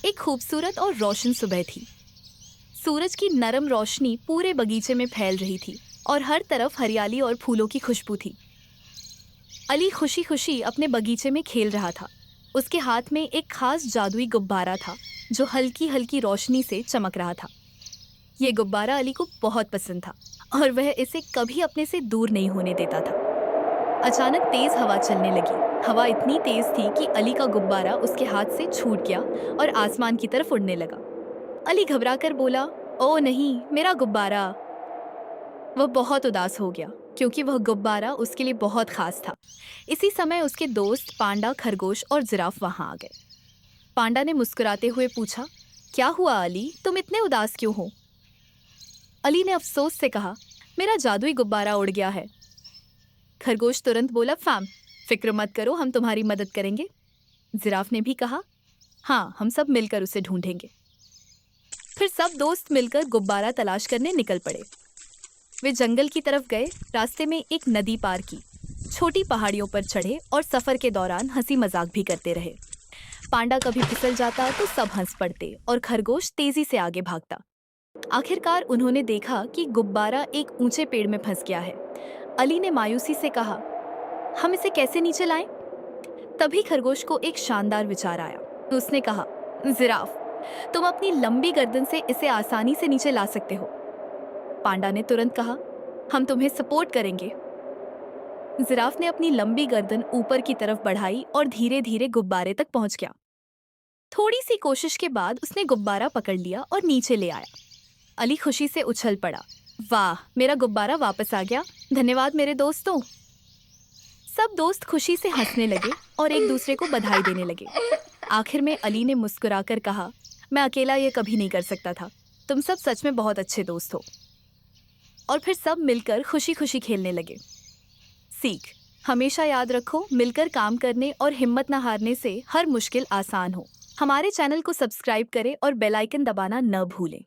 एक खूबसूरत और रोशन सुबह थी। सूरज की नरम रोशनी पूरे बगीचे में फैल रही थी और हर तरफ हरियाली और फूलों की खुशबू थी। अली खुशी खुशी अपने बगीचे में खेल रहा था। उसके हाथ में एक खास जादुई गुब्बारा था जो हल्की हल्की रोशनी से चमक रहा था। ये गुब्बारा अली को बहुत पसंद था और वह इसे कभी अपने से दूर नहीं होने देता था। अचानक तेज हवा चलने लगी। हवा इतनी तेज थी कि अली का गुब्बारा उसके हाथ से छूट गया और आसमान की तरफ उड़ने लगा। अली घबराकर बोला, "ओ नहीं, मेरा गुब्बारा!" वह बहुत उदास हो गया क्योंकि वह गुब्बारा उसके लिए बहुत खास था। इसी समय उसके दोस्त पांडा, खरगोश और जिराफ वहां आ गए। पांडा ने मुस्कुराते हुए पूछा, "क्या हुआ अली? तुम इतने उदास क्यों हो?" अली ने अफसोस से कहा, "मेरा जादुई गुब्बारा उड़ गया है।" खरगोश तुरंत बोला, "फैम, फिक्र मत करो, हम तुम्हारी मदद करेंगे।" जिराफ ने भी कहा, "हाँ, हम सब मिलकर उसे ढूंढेंगे।" फिर सब दोस्त मिलकर गुब्बारा तलाश करने निकल पड़े। वे जंगल की तरफ गए, रास्ते में एक नदी पार की, छोटी पहाड़ियों पर चढ़े और सफर के दौरान हंसी मजाक भी करते रहे। पांडा कभी फिसल जाता तो सब हंस पड़ते और खरगोश तेजी से आगे भागता। आखिरकार उन्होंने देखा कि गुब्बारा एक ऊंचे पेड़ में फंस गया है। अली ने मायूसी से कहा, "हम इसे कैसे नीचे लाएं?" तभी खरगोश को एक शानदार विचार आया। उसने कहा, "जिराफ, तुम अपनी लंबी गर्दन से इसे आसानी से नीचे ला सकते हो।" पांडा ने तुरंत कहा, "हम तुम्हें सपोर्ट करेंगे।" जिराफ ने अपनी लंबी गर्दन ऊपर की तरफ बढ़ाई और धीरे धीरे गुब्बारे तक पहुंच गया। थोड़ी सी कोशिश के बाद उसने गुब्बारा पकड़ लिया और नीचे ले आया। अली खुशी से उछल पड़ा, "वाह, मेरा गुब्बारा वापस आ गया! धन्यवाद मेरे दोस्तों!" सब दोस्त खुशी से हंसने लगे और एक दूसरे को बधाई देने लगे। आखिर में अली ने मुस्कुराकर कहा, "मैं अकेला ये कभी नहीं कर सकता था। तुम सब सच में बहुत अच्छे दोस्त हो।" और फिर सब मिलकर खुशी खुशी खेलने लगे। सीख: हमेशा याद रखो, मिलकर काम करने और हिम्मत न हारने से हर मुश्किल आसान हो। हमारे चैनल को सब्सक्राइब करें और बेल आइकन दबाना न भूलें।